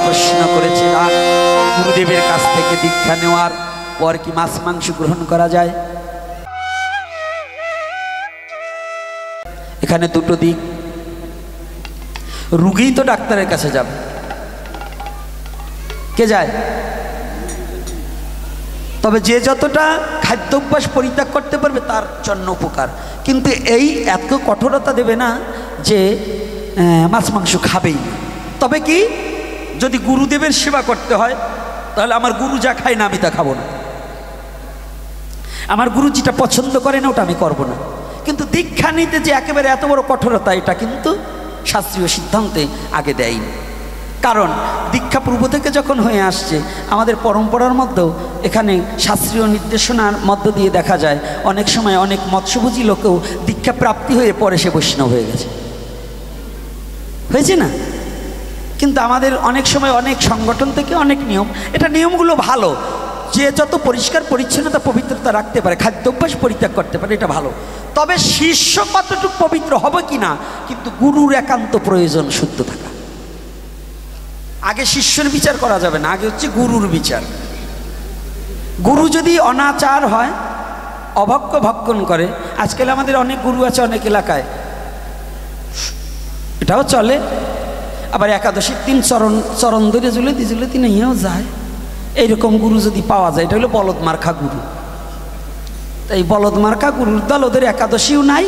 প্রশ্ন করেছিলাম, গুরুদেবের কাছ থেকে দীক্ষা নেওয়ার পর কি মাছ মাংস গ্রহণ করা যায়? এখানে দুটো দিক। রুগী তো ডাক্তারের কাছে যাবে, কে যায়? তবে যে যতটা খাদ্যাভ্যাস পরিত্যাগ করতে পারবে তার জন্য উপকার, কিন্তু এই এত কঠোরতা দেবে না যে মাছ মাংস খাবেই। তবে কি, যদি গুরুদেবের সেবা করতে হয় তাহলে আমার গুরু যা খায় না আমি তা খাবো না, আমার গুরু যেটা পছন্দ করে না ওটা আমি করব না। কিন্তু দীক্ষা নিতে যে একেবারে এত বড় কঠোরতা, এটা কিন্তু শাস্ত্রীয় সিদ্ধান্তে আগে দেয়নি। কারণ দীক্ষা পূর্ব থেকে যখন হয়ে আসছে, আমাদের পরম্পরার মধ্যেও এখানে শাস্ত্রীয় নির্দেশনার মধ্য দিয়ে দেখা যায় অনেক সময় অনেক মৎস্যভোজী লোকেও দীক্ষা প্রাপ্তি হয়ে পরে সে বৈষ্ণব হয়ে গেছে, হয়েছে না? কিন্তু আমাদের অনেক সময় অনেক সংগঠন থেকে অনেক নিয়ম, এটা নিয়মগুলো ভালো, যে যত পরিষ্কার পরিচ্ছন্নতা পবিত্রতা রাখতে পারে, খাদ্যাভ্যাস পরিত্যাগ করতে পারে, এটা ভালো। তবে শিষ্য কতটুকু পবিত্র হবে কিনা, কিন্তু গুরুর একান্ত প্রয়োজন শুদ্ধ থাকা। আগে শিষ্যের বিচার করা যাবে না, আগে হচ্ছে গুরুর বিচার। গুরু যদি অনাচার হয়, অভক্ষ ভক্ষণ করে, আজকাল আমাদের অনেক গুরু আছে অনেক এলাকায়, এটাও চলে। আবার একাদশীর দিন চরণ ধরে জুলেতি নিয়েও যায়। এইরকম গুরু যদি পাওয়া যায়, এটা হলো বলদ মার্কা গুরু। তাই বলদ মার্কা গুরুর দল, ওদের একাদশীও নাই,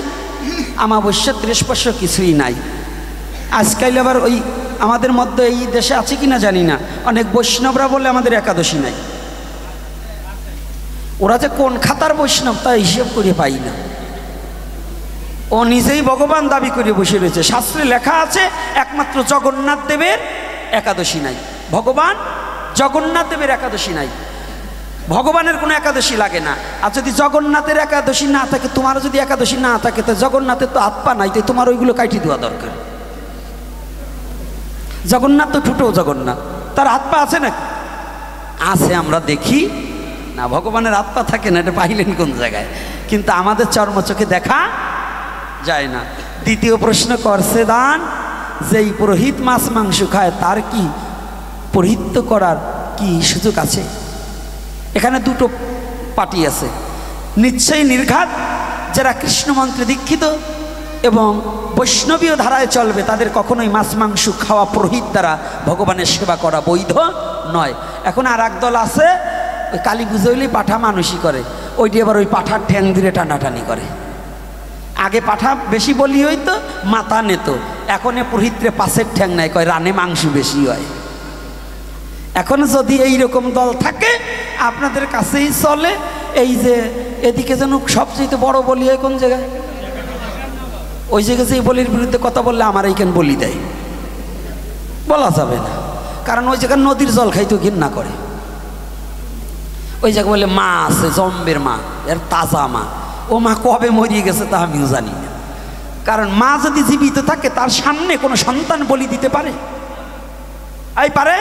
আমাবস্যা ত্রেস্পর্শ কিছুই নাই। আজকাল আবার ওই আমাদের মধ্যে এই দেশে আছে কিনা জানি না, অনেক বৈষ্ণবরা বলে আমাদের একাদশী নাই। ওরা যে কোন খাতার বৈষ্ণব তা হিসেব করে পাই না। ও নিজেই ভগবান দাবি করে বসে রয়েছে। শাস্ত্রে লেখা আছে একমাত্র জগন্নাথ দেবের একাদশী নাই, ভগবান জগন্নাথ দেবের একাদশী নাই, ভগবানের কোনো একাদশী লাগে না। আর যদি জগন্নাথের একাদশী না থাকে, তোমার যদি একাদশী না থাকে, তো জগন্নাথের তো আত্মা নাই, তো তোমার ওইগুলো কাটি দেওয়া দরকার। জগন্নাথ তো ঠুটো জগন্নাথ, তার আত্মা আছে নাকি? আছে, আমরা দেখি না, ভগবানের আত্মা থাকে না, এটা পাইলেন কোন জায়গায়? কিন্তু আমাদের চর্মচোখে দেখা যায় না। দ্বিতীয় প্রশ্ন করছে দান, যেই পুরোহিত মাছ মাংস খায় তার কি পরিহিত করার কি সুযোগ আছে? এখানে দুটো পার্টি আছে। নিশ্চয়ই নির্ঘাত যারা কৃষ্ণ মন্ত্রে দীক্ষিত এবং বৈষ্ণবীয় ধারায় চলবে, তাদের কখনোই মাছ মাংস খাওয়া পুরোহিত দ্বারা ভগবানের সেবা করা বৈধ নয়। এখন আর এক দল আছে, ওই কালী পুজো হইলে পাঠা মানুষই করে, ওইটি আবার ওই পাঠার ঠ্যাং ধরে টানাটানি করে। আগে পাঠা বেশি বলি হইতো, মাথা নেত, এখন পুরোহিতরে পাশের ঠ্যাং নাই, কয় রানে মাংস বেশি হয়। এখন যদি এই রকম দল থাকে, আপনাদের কাছেই চলে। এই যে এদিকে যেন সবচেয়ে বড় বলি হয় কোন জায়গায়, ওই জায়গায় যে বলির বিরুদ্ধে কথা বললে আমার এইখান বলি দেয়, বলা যাবে না, কারণ ওই জায়গায় নদীর জল খাইতে ঘৃণা করে। ওই জায়গায় বলে মা আছে, জম্বের মা, এর তাজা মা, ও মা কবে মরিয়ে গেছে তা আমিও জানি না। কারণ মা যদি জীবিত থাকে, তার সামনে কোনো সন্তান বলি দিতে পারে? এই পারে?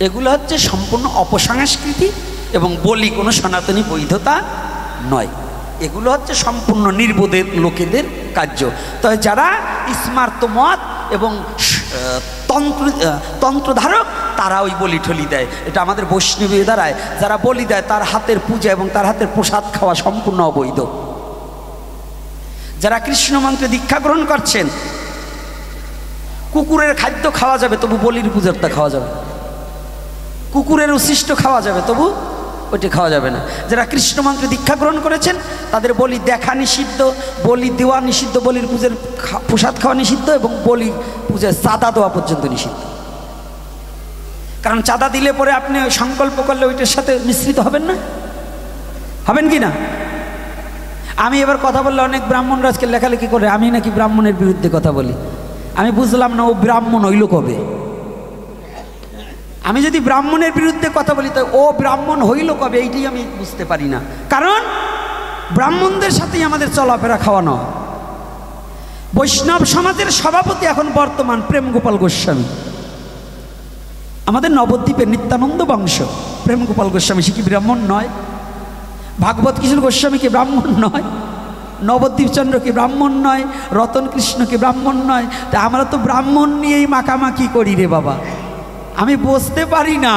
এগুলো হচ্ছে সম্পূর্ণ অপসংস্কৃতি এবং বলি কোনো সনাতনী বৈধতা নয়। এগুলো হচ্ছে সম্পূর্ণ নির্বোধের লোকেদের কার্য। তবে যারা স্মার্ত মত এবং তন্ত্রধারক, তারা ওই বলি ঠলি দেয়। এটা আমাদের বৈষ্ণবী দ্বারায় যারা বলি দেয়, তার হাতের পূজা এবং তার হাতের প্রসাদ খাওয়া সম্পূর্ণ অবৈধ। যারা কৃষ্ণ মন্ত্রে দীক্ষা গ্রহণ করছেন, কুকুরের খাদ্য খাওয়া যাবে, তবু বলির পূজারটা খাওয়া যাবে। কুকুরের উচ্ছিষ্ট খাওয়া যাবে, তবু ওইটা খাওয়া যাবে না। যারা কৃষ্ণ মন্ত্রে দীক্ষা গ্রহণ করেছেন, তাদের বলি দেখা নিষিদ্ধ, বলি দেওয়া নিষিদ্ধ, বলির পূজার প্রসাদ খাওয়া নিষিদ্ধ এবং বলি পূজার চাঁদা দেওয়া পর্যন্ত নিষিদ্ধ। কারণ চাঁদা দিলে পরে আপনি সংকল্প করলে ওইটার সাথে মিশ্রিত হবেন না, হবেন কি না? আমি এবার কথা বললে অনেক ব্রাহ্মণরা আজকে লেখালেখি করে আমি নাকি ব্রাহ্মণের বিরুদ্ধে কথা বলি। আমি বুঝলাম না, ও ব্রাহ্মণ হইল কবে? আমি যদি ব্রাহ্মণের বিরুদ্ধে কথা বলি, তো ও ব্রাহ্মণ হইল কবে? এইটাই আমি বুঝতে পারি না। কারণ ব্রাহ্মণদের সাথেই আমাদের চলাফেরা খাওয়ানো। বৈষ্ণব সমাজের সভাপতি এখন বর্তমান প্রেম গোপাল গোস্বামী, আমাদের নবদ্বীপের নিত্যানন্দ বংশ। প্রেম গোপাল গোস্বামী সে কি ব্রাহ্মণ নয়? ভাগবত কিশোর গোস্বামী কি ব্রাহ্মণ নয়? নবদ্বীপ চন্দ্র কি ব্রাহ্মণ নয়? রতন কৃষ্ণ কি ব্রাহ্মণ নয়? তা আমরা তো ব্রাহ্মণ নিয়েই মাখামাখি করি রে বাবা। আমি বুঝতে পারি না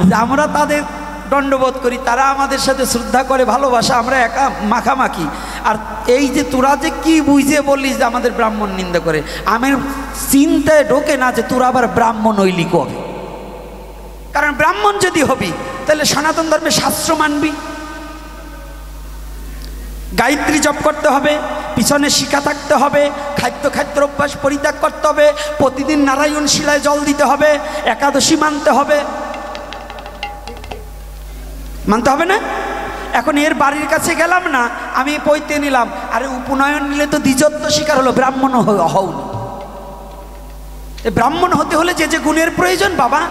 যে আমরা তাদের দণ্ডবোধ করি, তারা আমাদের সাথে শ্রদ্ধা করে, ভালোবাসা, আমরা একা মাখামাখি। আর এই যে তোরা যে কি বুঝে বললিস যে আমাদের ব্রাহ্মণ নিন্দা করে, আমার চিন্তায় ঢোকে না যে তোরা আবার ব্রাহ্মণ হইলি কবে। কারণ ব্রাহ্মণ যদি হবি তাহলে সনাতন ধর্মের শাস্ত্র মানবি, গায়ত্রী জপ করতে হবে, পিছনে শিখা থাকতে হবে, খাদ্য অভ্যাস পরিত্যাগ করতে হবে, প্রতিদিন নারায়ণ শিলায় জল দিতে হবে, একাদশী মানতে হবে, মানতে হবে না? এখন এর বাড়ির কাছে গেলাম না, আমি পৈতে নিলাম, আরে উপনয়ন নিলে তো দ্বিজত্ব শিকার হলো, ব্রাহ্মণ হওনি। ব্রাহ্মণ হতে হলে যে যে গুণের প্রয়োজন বাবা,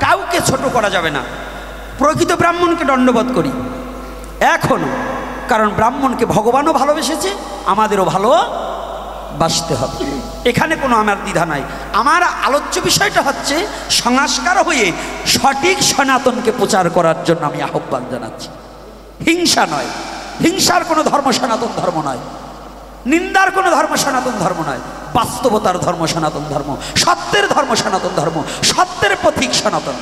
কাউকে ছোট করা যাবে না। প্রকৃত ব্রাহ্মণকে দণ্ডবোধ করি এখনো, কারণ ব্রাহ্মণকে ভগবানও ভালোবেসেছে, আমাদেরও ভালোবাসতে হবে। এখানে কোনো আমার দ্বিধা নাই। আমার আলোচ্য বিষয়টা হচ্ছে সংস্কার হয়ে সঠিক সনাতনকে প্রচার করার জন্য আমি আহ্বান জানাচ্ছি। হিংসা নয়, হিংসার কোনো ধর্ম সনাতন ধর্ম নয়, নিন্দার কোনো ধর্ম সনাতন ধর্ম নয়, বাস্তবতার ধর্ম সনাতন ধর্ম, সত্যের ধর্ম সনাতন ধর্ম, সত্যের পথিক সনাতন।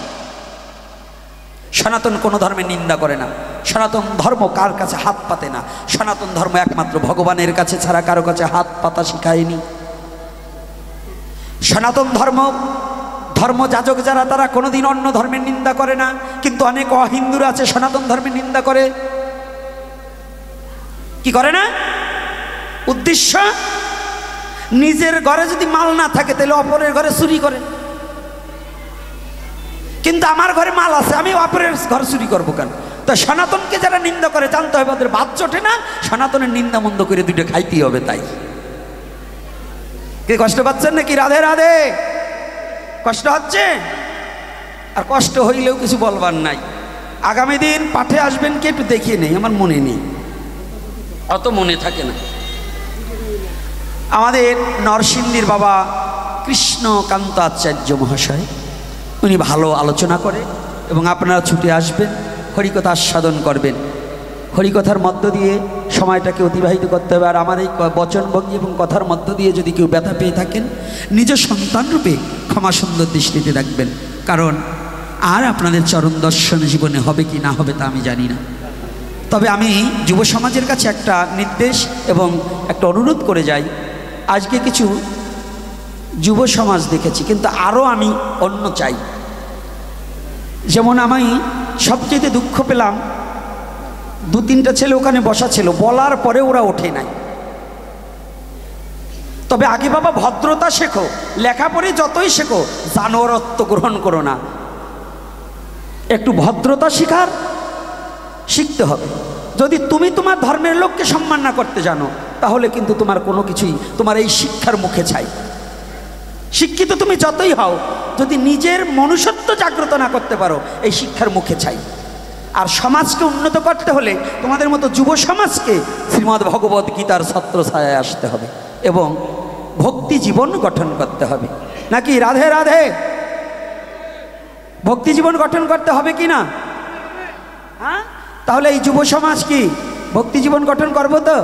সনাতন কোনো ধর্মে নিন্দা করে না, সনাতন ধর্ম কার কাছে হাত পাতে না, সনাতন ধর্ম একমাত্র ভগবানের কাছে ছাড়া কারো কাছে হাত পাতা শিখায়নি। সনাতন ধর্মযাজক যারা, তারা কোনোদিন অন্য ধর্মের নিন্দা করে না, কিন্তু অনেক অহিন্দুরা আছে সনাতন ধর্মের নিন্দা করে। কি করে না? উদ্দেশ্য, নিজের ঘরে যদি মাল না থাকে তাহলে অপরের ঘরে চুরি করে, কিন্তু আমার ঘরে মাল আছে, আমি অপরের ঘর চুরি করবো কেন? তো সনাতনকে যারা নিন্দা করে জানতে হবে ওদের ভাত চটে না, সনাতনের নিন্দা মন্দ করে দুটো খাইতেই হবে। তাই কে কষ্ট পাচ্ছেন নাকি? রাধে রাধে। কষ্ট হচ্ছে? আর কষ্ট হইলেও কিছু বলবার নাই। আগামী দিন পাঠে আসবেন কি একটু দেখিয়ে নেই, আমার মনে নেই, অত মনে থাকে না। আমাদের নরসিংদীর বাবা কৃষ্ণকান্ত আচার্য মহাশয়, উনি ভালো আলোচনা করে এবং আপনারা ছুটে আসবেন, হরিকথা আস্বাদন করবেন। হরিকথার মধ্য দিয়ে সময়টাকে অতিবাহিত করতে হবে। আর আমার এই বচনভঙ্গি এবং কথার মধ্য দিয়ে যদি কেউ ব্যথা পেয়ে থাকেন, নিজ সন্তান রূপে ক্ষমা সুন্দর দৃষ্টিতে রাখবেন, কারণ আর আপনাদের চরণ দর্শন জীবনে হবে কি না হবে তা আমি জানি না। তবে আমি যুব সমাজের কাছে একটা নির্দেশ এবং একটা অনুরোধ করে যাই। আজকে কিছু যুব সমাজ দেখেছি, কিন্তু আরও আমি অন্য চাই। যেমন আমি সবচেয়ে দুঃখ পেলাম, 2-3টা ছেলে ওখানে বসা ছিল, বলার পরে ওরা ওঠে নাই। তবে আগে বাবা ভদ্রতা শেখো, লেখাপড়ে যতই শেখো, জানোয়ারত্ব গ্রহণ করো না। একটু ভদ্রতা শিখতে হবে। যদি তুমি তোমার ধর্মের লোককে সম্মান না করতে জানো, তাহলে কিন্তু তোমার কোনো কিছুই তোমার এই শিক্ষার মুখে ছাই। শিক্ষিত তুমি যতই হও, যদি নিজের মনুষ্যত্ব জাগ্রত না করতে পারো, এই শিক্ষার মুখে ছাই। আর সমাজকে উন্নত করতে হলে তোমাদের মতো যুব সমাজকে শ্রীমদ্ ভগবদ্ গীতার ছত্রছায়ায় আসতে হবে এবং ভক্তি জীবন গঠন করতে হবে। নাকি? রাধে রাধে। ভক্তি জীবন গঠন করতে হবে কি না? হ্যাঁ, তাহলে এই যুব সমাজ কি ভক্তি জীবন গঠন করবো তো?